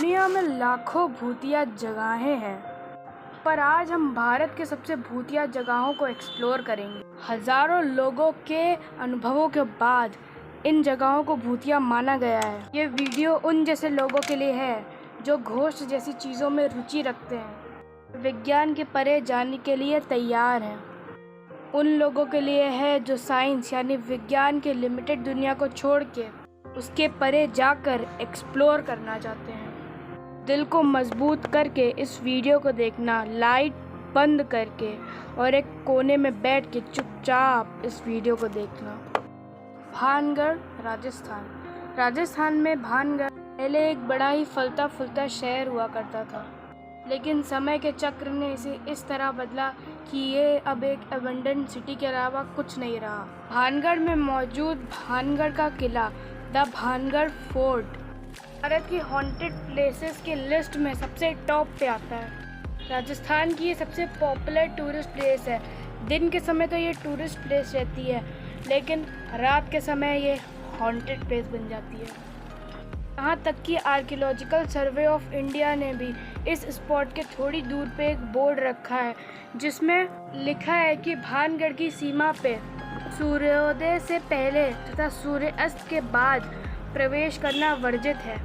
दुनिया में लाखों भूतिया जगहें हैं, पर आज हम भारत के सबसे भूतिया जगहों को एक्सप्लोर करेंगे। हजारों लोगों के अनुभवों के बाद इन जगहों को भूतिया माना गया है। ये वीडियो उन जैसे लोगों के लिए है जो घोस्ट जैसी चीज़ों में रुचि रखते हैं, विज्ञान के परे जाने के लिए तैयार हैं। उन लोगों के लिए है जो साइंस यानी विज्ञान के लिमिटेड दुनिया को छोड़ के उसके परे जाकर एक्सप्लोर करना चाहते हैं। दिल को मजबूत करके इस वीडियो को देखना, लाइट बंद करके और एक कोने में बैठ के चुपचाप इस वीडियो को देखना। भानगढ़, राजस्थान में भानगढ़ पहले एक बड़ा ही फलता फूलता शहर हुआ करता था, लेकिन समय के चक्र ने इसे इस तरह बदला कि ये अब एक एबंडन सिटी के अलावा कुछ नहीं रहा। भानगढ़ में मौजूद भानगढ़ का किला, द भानगढ़ फोर्ट, भारत की हॉन्टेड प्लेसेस की लिस्ट में सबसे टॉप पे आता है। राजस्थान की ये सबसे पॉपुलर टूरिस्ट प्लेस है। दिन के समय तो ये टूरिस्ट प्लेस रहती है, लेकिन रात के समय ये हॉन्टेड प्लेस बन जाती है। यहाँ तक कि आर्कियोलॉजिकल सर्वे ऑफ इंडिया ने भी इस स्पॉट के थोड़ी दूर पे एक बोर्ड रखा है जिसमें लिखा है कि भानगढ़ की सीमा पे सूर्योदय से पहले तथा सूर्यास्त के बाद प्रवेश करना वर्जित है।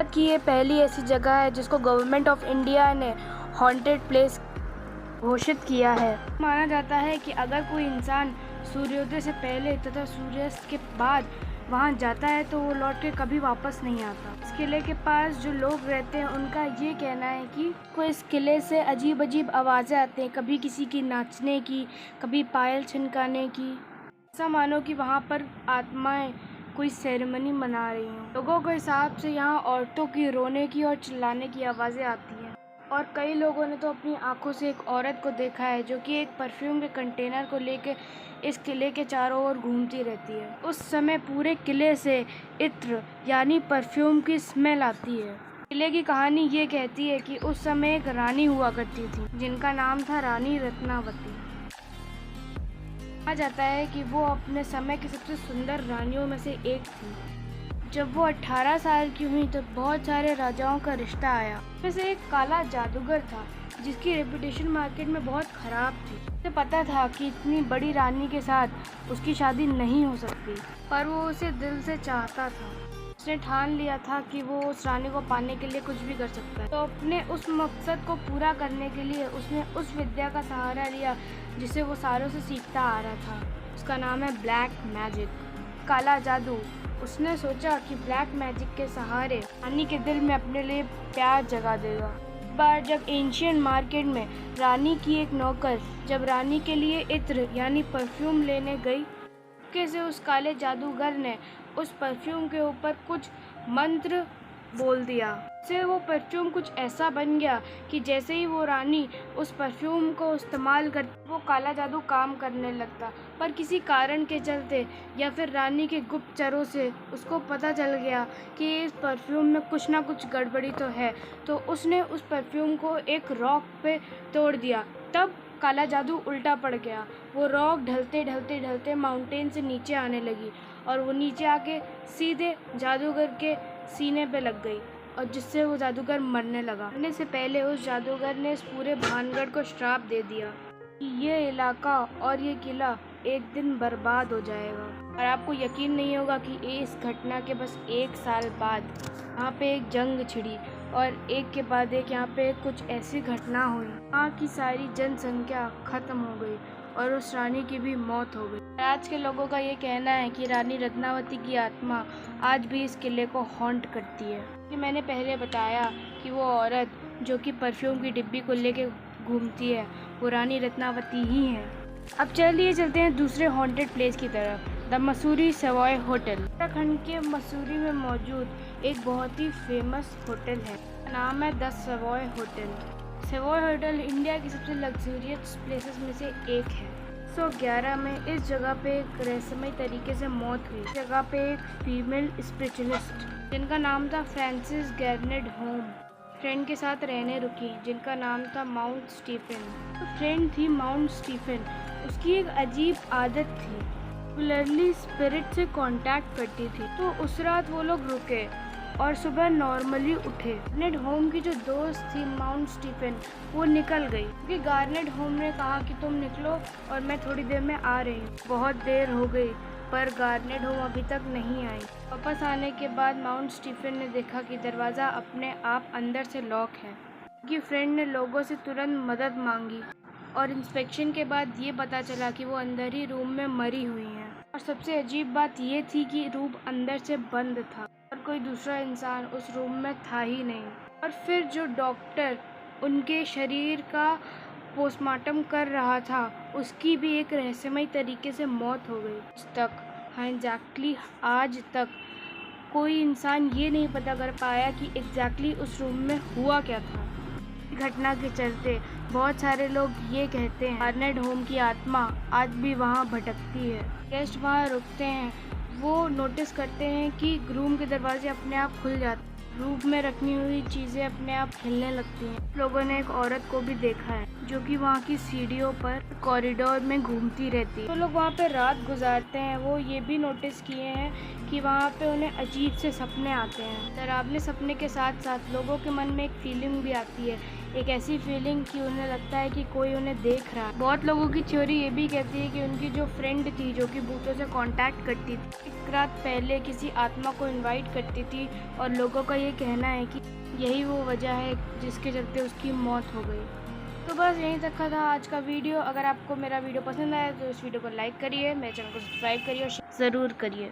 कि ये पहली ऐसी जगह है जिसको गवर्नमेंट ऑफ इंडिया ने हॉन्टेड प्लेस घोषित किया है। माना जाता है कि अगर कोई इंसान सूर्योदय से पहले तथा सूर्यास्त के बाद वहाँ जाता है तो वो लौट के कभी वापस नहीं आता। इस किले के पास जो लोग रहते हैं उनका ये कहना है कि कोई इस किले से अजीब अजीब आवाज़ें आती हैं, कभी किसी की नाचने की, कभी पायल छिनकाने की। ऐसा मानो कि वहाँ पर आत्माएं कोई सेरेमनी मना रही हूँ। लोगों के हिसाब से यहाँ औरतों की रोने की और चिल्लाने की आवाज़ें आती हैं, और कई लोगों ने तो अपनी आंखों से एक औरत को देखा है जो कि एक परफ्यूम के कंटेनर को लेकर इस किले के चारों ओर घूमती रहती है। उस समय पूरे किले से इत्र यानी परफ्यूम की स्मेल आती है। किले की कहानी ये कहती है कि उस समय एक रानी हुआ करती थी जिनका नाम था रानी रत्नावती। कहा जाता है कि वो अपने समय की सबसे सुंदर रानियों में से एक थी। जब वो 18 साल की हुई तो बहुत सारे राजाओं का रिश्ता आया। उसमें से एक काला जादूगर था जिसकी रेपुटेशन मार्केट में बहुत ख़राब थी। उसे पता था कि इतनी बड़ी रानी के साथ उसकी शादी नहीं हो सकती, पर वो उसे दिल से चाहता था। उसने ठान लिया था कि वो उस रानी को पाने के लिए कुछ भी कर सकता है। तो अपने उस मकसद को पूरा करने के लिए उसने उस विद्या का सहारा लिया जिसे वो सालों से सीखता आ रहा था। उसका नाम है ब्लैक मैजिक, काला जादू। उसने सोचा कि ब्लैक मैजिक के सहारे रानी के दिल में अपने लिए प्यार जगा देगा। एक बार जब एंशियंट मार्केट में रानी की एक नौकर जब रानी के लिए इत्र यानी परफ्यूम लेने गई, कैसे उस काले जादूगर ने उस परफ्यूम के ऊपर कुछ मंत्र बोल दिया। से वो परफ्यूम कुछ ऐसा बन गया कि जैसे ही वो रानी उस परफ्यूम को इस्तेमाल करती वो काला जादू काम करने लगता। पर किसी कारण के चलते या फिर रानी के गुप्तचरों से उसको पता चल गया कि इस परफ्यूम में कुछ ना कुछ गड़बड़ी तो है, तो उसने उस परफ्यूम को एक रॉक पे तोड़ दिया। तब काला जादू उल्टा पड़ गया। वो रॉक ढलते ढलते ढलते माउंटेन से नीचे आने लगी और वो नीचे आके सीधे जादूगर के सीने पे लग गई, और जिससे वो जादूगर मरने लगा। मरने से पहले उस जादूगर ने इस पूरे भानगढ़ को श्राप दे दिया कि ये इलाका और ये किला एक दिन बर्बाद हो जाएगा। और आपको यकीन नहीं होगा कि इस घटना के बस 1 साल बाद यहाँ पे एक जंग छिड़ी और एक के बाद एक यहाँ पे कुछ ऐसी घटना हुई। यहाँ की सारी जनसंख्या खत्म हो गई और उस रानी की भी मौत हो गई। आज के लोगों का ये कहना है कि रानी रत्नावती की आत्मा आज भी इस किले को हॉन्ट करती है। कि मैंने पहले बताया कि वो औरत जो कि परफ्यूम की डिब्बी को लेके घूमती है वो रानी रत्नावती ही है। अब चलिए चलते हैं दूसरे हॉन्टेड प्लेस की तरफ, the Mussoorie Savoy hotel. Uttarakhand के मसूरी में मौजूद एक बहुत ही फेमस होटल है, नाम है the Savoy hotel. Savoy hotel India की सबसे लग्जरियस प्लेसेस में से एक है। 1911 में इस जगह पे एक रहस्यमय तरीके से मौत हुई। इस जगह पे एक फीमेल स्पिरिचुअलिस्ट जिनका नाम था फ्रांसिस गैर्नेट होम फ्रेंड के साथ रहने रुकी जिनका नाम था माउंट स्टीफन। तो फ्रेंड थी माउंट स्टीफन, उसकी एक अजीब आदत थी, रेगुलरली स्पिरिट से कांटेक्ट करती थी। तो उस रात वो लोग रुके और सुबह नॉर्मली उठे। गार्नेट होम की जो दोस्त थी माउंट स्टीफन, वो निकल गई क्योंकि गार्नेट होम ने कहा कि तुम निकलो और मैं थोड़ी देर में आ रही हूँ। बहुत देर हो गई पर गार्नेट होम अभी तक नहीं आई। वापस आने के बाद माउंट स्टीफन ने देखा कि दरवाज़ा अपने आप अंदर से लॉक है। उनकी फ्रेंड ने लोगों से तुरंत मदद मांगी और इंस्पेक्शन के बाद ये पता चला कि वो अंदर ही रूम में मरी हुई हैं। और सबसे अजीब बात ये थी कि रूम अंदर से बंद था और कोई दूसरा इंसान उस रूम में था ही नहीं। और फिर जो डॉक्टर उनके शरीर का पोस्टमार्टम कर रहा था, उसकी भी एक रहस्यमय तरीके से मौत हो गई। आज तक कोई इंसान ये नहीं पता कर पाया कि एग्जैक्टली उस रूम में हुआ क्या था। घटना के चलते बहुत सारे लोग ये कहते हैं गार्नेट होम की आत्मा आज भी वहाँ भटकती है। गेस्ट वहाँ रुकते हैं, वो नोटिस करते हैं कि रूम के दरवाजे अपने आप खुल जाते हैं, रूम में रखी हुई चीज़ें अपने आप हिलने लगती हैं। लोगों ने एक औरत को भी देखा है जो कि वहाँ की सीढ़ियों पर कॉरिडोर में घूमती रहती है। तो लोग वहाँ पे रात गुजारते हैं, वो ये भी नोटिस किए हैं कि वहाँ पे उन्हें अजीब से सपने आते हैं। डरावने सपने के साथ साथ लोगों के मन में एक फीलिंग भी आती है, एक ऐसी फीलिंग कि उन्हें लगता है कि कोई उन्हें देख रहा है। बहुत लोगों की थ्योरी ये भी कहती है कि उनकी जो फ्रेंड थी जो कि भूतों से कांटेक्ट करती थी, एक रात पहले किसी आत्मा को इनवाइट करती थी और लोगों का ये कहना है कि यही वो वजह है जिसके चलते उसकी मौत हो गई। तो बस यहीं तक का था आज का वीडियो। अगर आपको मेरा वीडियो पसंद आया तो इस वीडियो को लाइक करिए, मेरे चैनल को सब्सक्राइब करिए और ज़रूर करिए।